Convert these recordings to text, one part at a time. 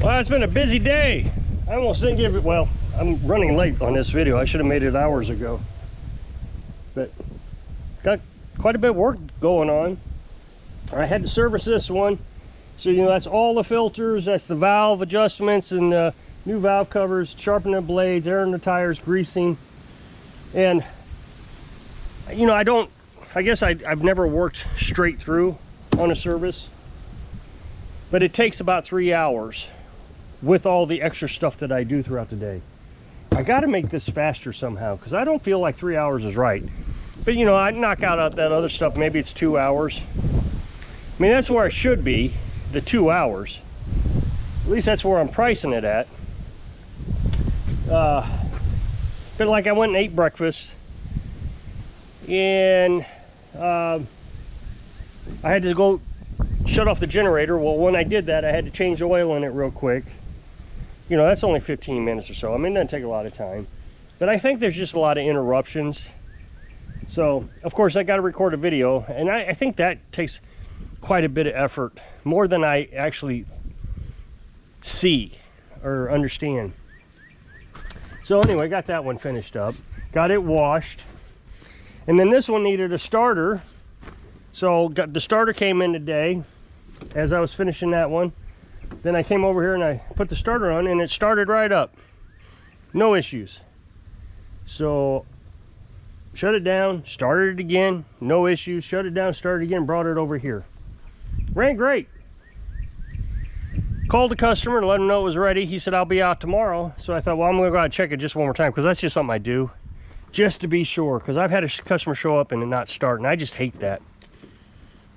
Well, it's been a busy day. I almost didn't give it, well, I'm running late on this video. I should have made it hours ago. But got quite a bit of work going on. I had to service this one. So, you know, that's all the filters, that's the valve adjustments and new valve covers, sharpening the blades, airing the tires, greasing. And, you know, I guess I've never worked straight through on a service. But it takes about 3 hours with all the extra stuff that I do throughout the day. I got to make this faster somehow because I don't feel like 3 hours is right. But, you know, I knock out that other stuff. Maybe it's 2 hours. I mean, that's where I should be, the 2 hours. At least that's where I'm pricing it at. But like I went and ate breakfast. And I had to go shut off the generator. Well, when I did that, I had to change the oil in it real quick. You know, that's only 15 minutes or so. I mean, it doesn't take a lot of time. But I think there's just a lot of interruptions. So, of course, I got to record a video. And I think that takes quite a bit of effort. More than I actually see or understand. So anyway, got that one finished up. Got it washed. And then this one needed a starter. So the starter came in today as I was finishing that one. Then I came over here and I put the starter on and it started right up. No issues. So shut it down, started it again, no issues. Shut it down, started again, brought it over here. Ran great. Called the customer to let him know it was ready. He said, I'll be out tomorrow. So I thought, well, I'm gonna go out and check it just one more time because that's just something I do. Just to be sure, because I've had a customer show up and it not start, and I just hate that.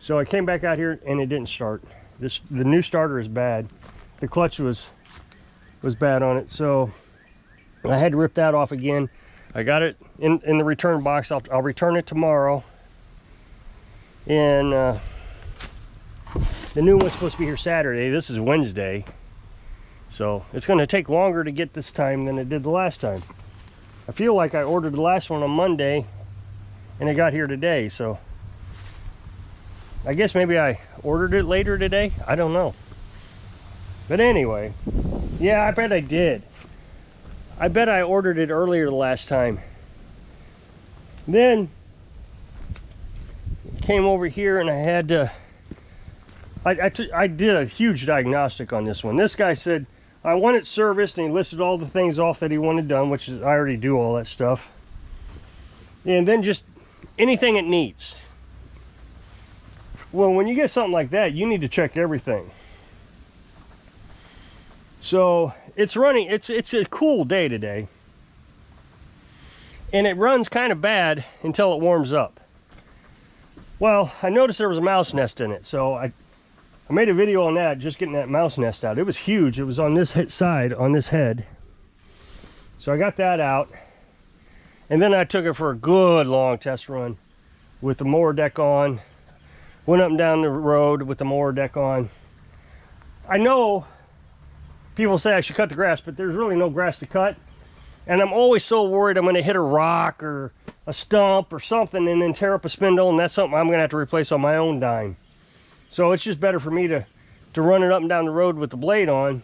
So I came back out here and it didn't start. The new starter is bad. The clutch was bad on it, so I had to rip that off again. I got it in the return box. I'll return it tomorrow. And the new one's supposed to be here Saturday. This is Wednesday, so it's going to take longer to get this time than it did the last time. I feel like I ordered the last one on Monday and it got here today, so I guess maybe I ordered it later today. I don't know. But anyway, yeah, I bet I did. I bet I ordered it earlier the last time. Then came over here and I had to, I did a huge diagnostic on this one. This guy said, I want it serviced, and he listed all the things off that he wanted done, which is, I already do all that stuff. And then just anything it needs. Well, when you get something like that, you need to check everything. So it's running, it's a cool day today. And it runs kind of bad until it warms up. Well, I noticed there was a mouse nest in it, so I made a video on that, just getting that mouse nest out. It was huge. It was on this side, on this head. So I got that out. And then I took it for a good long test run with the mower deck on. Went up and down the road with the mower deck on. I know people say I should cut the grass, but there's really no grass to cut. And I'm always so worried I'm going to hit a rock or a stump or something and then tear up a spindle, and that's something I'm going to have to replace on my own dime. So it's just better for me to run it up and down the road with the blade on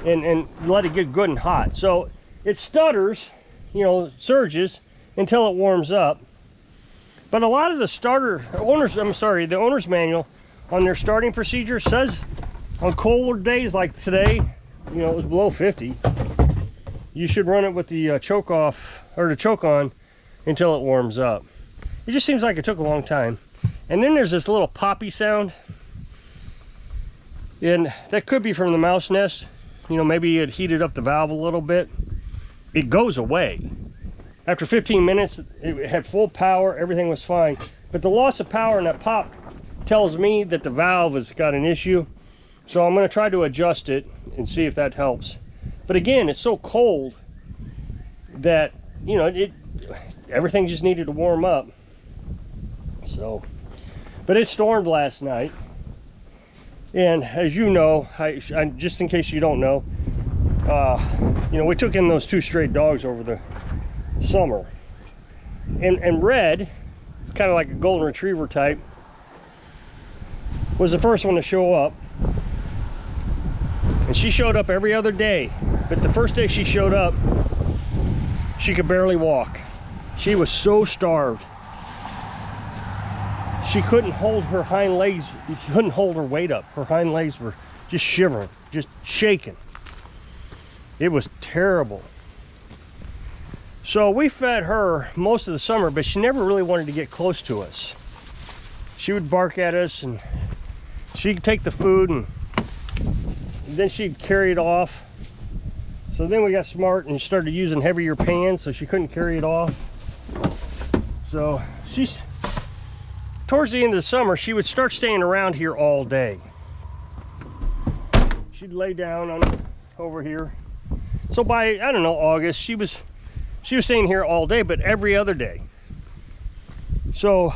and let it get good and hot. So it stutters, you know, surges until it warms up. But a lot of the the owner's manual on their starting procedure says on colder days like today, you know, it was below 50, you should run it with the choke off or the choke on until it warms up. It just seems like it took a long time. And then there's this little poppy sound, and that could be from the mouse nest. You know, maybe it heated up the valve a little bit. It goes away. After 15 minutes, it had full power, everything was fine. But the loss of power and that pop tells me that the valve has got an issue. So I'm going to try to adjust it and see if that helps. But again, it's so cold that, you know, everything just needed to warm up. So, but it stormed last night. And as you know, just in case you don't know, you know, we took in those 2 stray dogs over the summer. And Red, kind of like a golden retriever type, was the first one to show up. And she showed up every other day. But the first day she showed up, she could barely walk. She was so starved. She couldn't hold her hind legs, she couldn't hold her weight up. Her hind legs were just shivering, just shaking. It was terrible. So we fed her most of the summer, but she never really wanted to get close to us. She would bark at us, and she'd take the food, and then she'd carry it off. So then we got smart and started using heavier pans so she couldn't carry it off. So she's, towards the end of the summer, she would start staying around here all day. She'd lay down on over here. So by, I don't know, August, she was staying here all day, but every other day. So,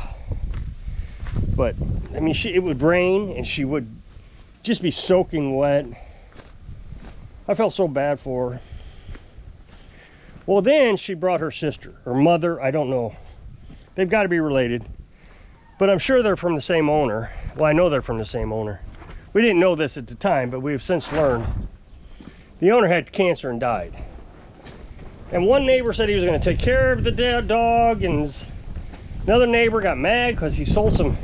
but I mean, it would rain and she would just be soaking wet. I felt so bad for her. Well, then she brought her sister, her mother, I don't know. They've got to be related, but I'm sure they're from the same owner. Well, I know they're from the same owner. We didn't know this at the time, but we've since learned. The owner had cancer and died. And one neighbor said he was going to take care of the dead dog, and another neighbor got mad because he sold some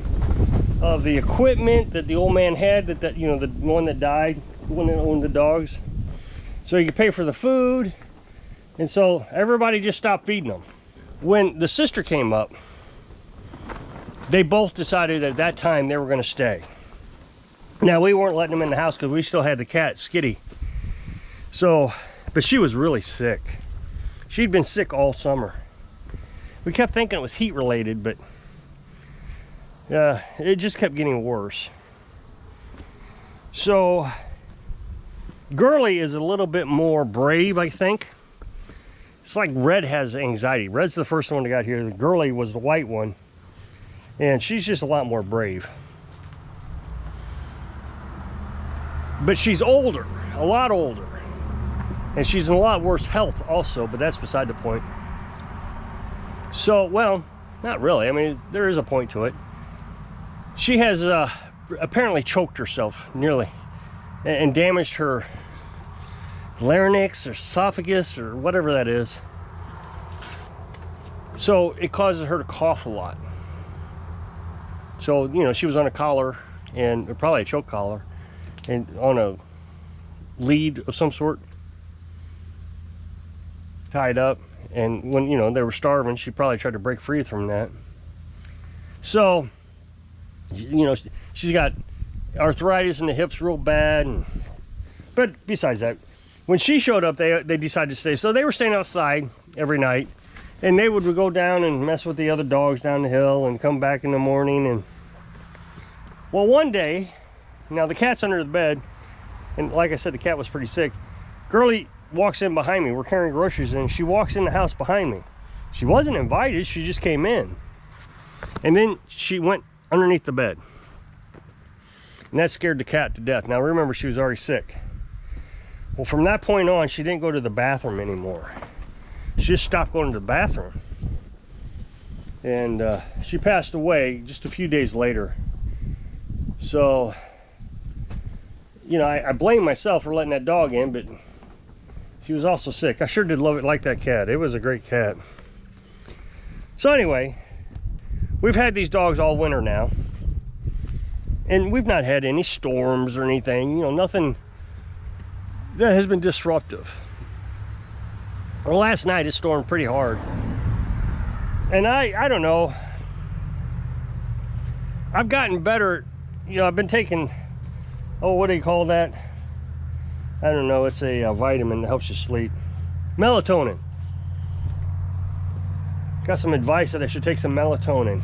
of the equipment that the old man had, that you know, the one that died, the one that owned the dogs, so he could pay for the food. And so everybody just stopped feeding them. When the sister came up, they both decided at that time they were going to stay. Now, we weren't letting them in the house because we still had the cat, Skitty. So, but she was really sick. She'd been sick all summer. We kept thinking it was heat related, but it just kept getting worse. So Girly is a little bit more brave, I think. It's like Red has anxiety. Red's the first one that got here. Girly was the white one, and she's just a lot more brave. But she's older, a lot older. And she's in a lot worse health also, but that's beside the point. So, well, not really. I mean, there is a point to it. She has apparently choked herself nearly and damaged her larynx or esophagus or whatever that is. So it causes her to cough a lot. So, you know, she was on a collar, and probably a choke collar, and on a lead of some sort, tied up. And when, you know, they were starving, she probably tried to break free from that. So, you know, she's got arthritis in the hips real bad. But besides that, when she showed up, they decided to stay. So they were staying outside every night, and they would go down and mess with the other dogs down the hill and come back in the morning. And well, one day, now the cat's under the bed, and like I said, the cat was pretty sick. Girly walks in behind me. We're carrying groceries, and she walks in the house behind me. She wasn't invited, she just came in. And then she went underneath the bed. And that scared the cat to death. Now remember, she was already sick. Well, from that point on, she didn't go to the bathroom anymore. She just stopped going to the bathroom. And she passed away just a few days later. So, you know, I blame myself for letting that dog in, but she was also sick. I sure did love it, like that cat. It was a great cat. So anyway, we've had these dogs all winter now, and we've not had any storms or anything, you know, nothing that has been disruptive. Well, last night it stormed pretty hard, and I don't know, I've gotten better. You know, I've been taking, oh, what do you call that? I don't know, it's a vitamin that helps you sleep. Melatonin. Got some advice that I should take some melatonin.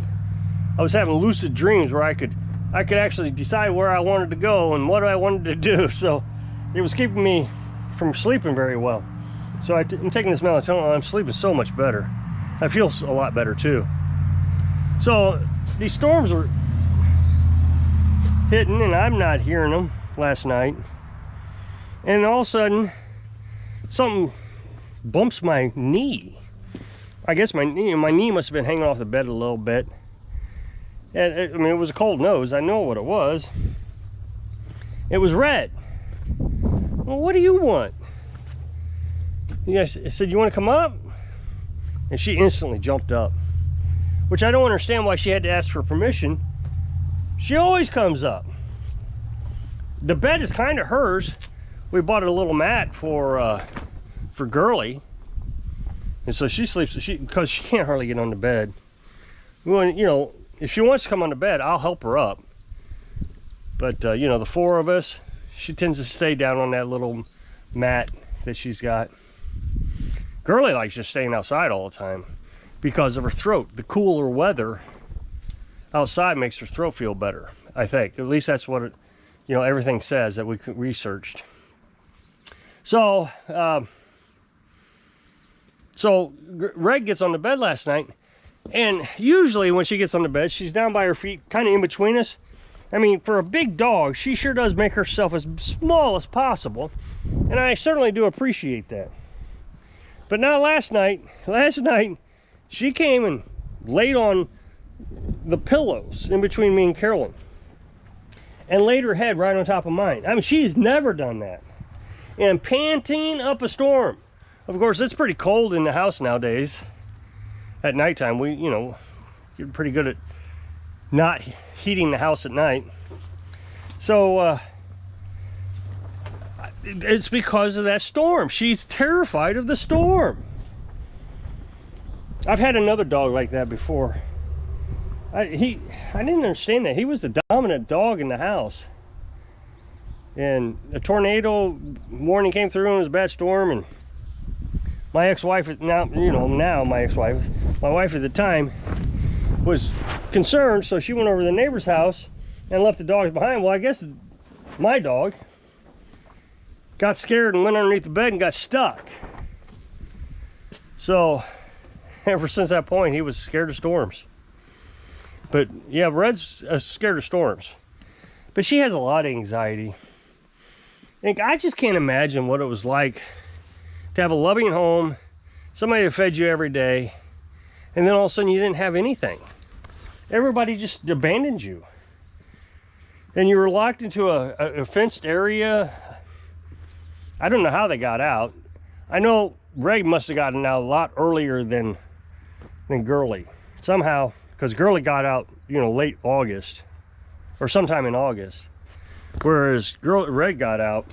I was having lucid dreams where I could actually decide where I wanted to go and what I wanted to do. So it was keeping me from sleeping very well. So I'm taking this melatonin, I'm sleeping so much better. I feel a lot better too. So these storms are hitting, and I'm not hearing them last night. And all of a sudden, something bumps my knee. I guess my knee must have been hanging off the bed a little bit. And I mean, it was a cold nose. I know what it was. It was Red. Well, what do you want? I said, you want to come up? And she instantly jumped up, which I don't understand why she had to ask for permission. She always comes up. The bed is kind of hers. We bought a little mat for Girly, and so she sleeps because she can't hardly get on the bed. When, you know, if she wants to come on the bed, I'll help her up. But you know, the four of us, she tends to stay down on that little mat that she's got. Girly likes just staying outside all the time because of her throat. The cooler weather outside makes her throat feel better, I think. At least that's what it, you know, everything says that we researched. So, Reg gets on the bed last night, and usually when she gets on the bed, she's down by her feet, kind of in between us. I mean, for a big dog, she sure does make herself as small as possible, and I certainly do appreciate that. But now last night, she came and laid on the pillows in between me and Carolyn, and laid her head right on top of mine. I mean, she's never done that. And panting up a storm. Of course, it's pretty cold in the house nowadays. At nighttime, you're pretty good at not heating the house at night. So, it's because of that storm. She's terrified of the storm. I've had another dog like that before. I didn't understand that. He was the dominant dog in the house. And a tornado warning came through, and it was a bad storm, and my ex-wife, now my ex-wife, my wife at the time, was concerned, so she went over to the neighbor's house and left the dogs behind. Well, I guess my dog got scared and went underneath the bed and got stuck. So ever since that point, he was scared of storms. But yeah, Red's scared of storms. But she has a lot of anxiety. And I just can't imagine what it was like to have a loving home, somebody that fed you every day, and then all of a sudden you didn't have anything. Everybody just abandoned you. And you were locked into a fenced area. I don't know how they got out. I know Ray must have gotten out a lot earlier than Girly. Somehow, because Girly got out, late August, or sometime in August. Whereas Red got out,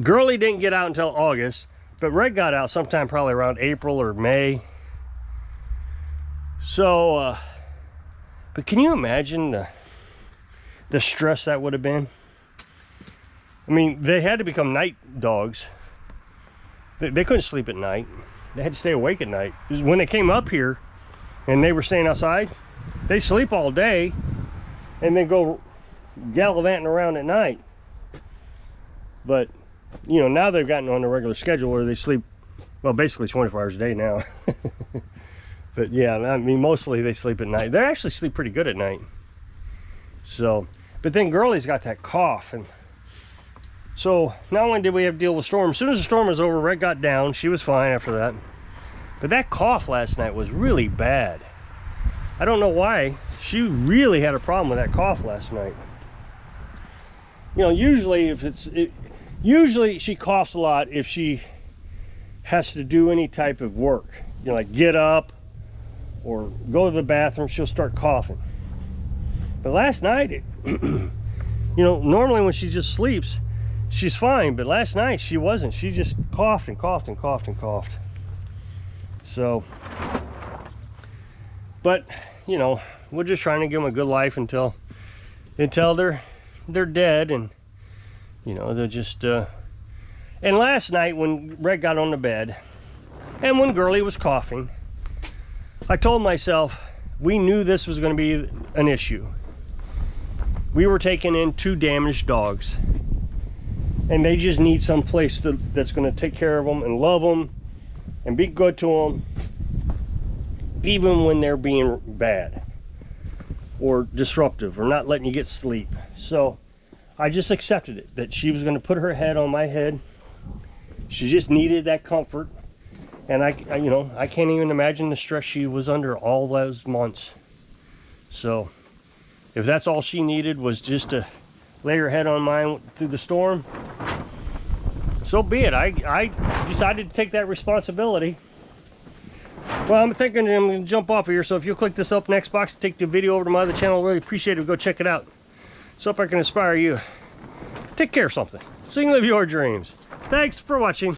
Girly didn't get out until August, but Red got out sometime probably around April or May. So, but can you imagine the stress that would have been? I mean, they had to become night dogs. They couldn't sleep at night. They had to stay awake at night. When they came up here and they were staying outside, they sleep all day and then go gallivanting around at night. But, now they've gotten on a regular schedule where they sleep, well, basically 24 hours a day now. But yeah, I mean, mostly they sleep at night. They actually sleep pretty good at night. So, but then Girly's got that cough, and so not only did we have to deal with storm, as soon as the storm was over, Red got down. She was fine after that. But that cough last night was really bad. I don't know why. She really had a problem with that cough last night. Usually usually she coughs a lot if she has to do any type of work. Like get up or go to the bathroom, she'll start coughing. But last night, normally when she just sleeps, she's fine, but last night she wasn't. She just coughed and coughed and coughed and coughed. So, but we're just trying to give them a good life until they're dead, and they're just and last night when Red got on the bed and when Girly was coughing, I told myself we knew this was going to be an issue. We were taking in 2 damaged dogs, and they just need some place that's going to take care of them and love them and be good to them, even when they're being bad or disruptive or not letting you get sleep. So I just accepted it, that she was going to put her head on my head. She just needed that comfort, and I can't even imagine the stress she was under all those months. So if that's all she needed, was just a lay her head on mine through the storm. So be it. I decided to take that responsibility. Well, I'm thinking I'm going to jump off of here, so if you'll click this up next box, take the video over to my other channel, really appreciate it. Go check it out. So hope I can inspire you. Take care of something so you can live your dreams. Thanks for watching.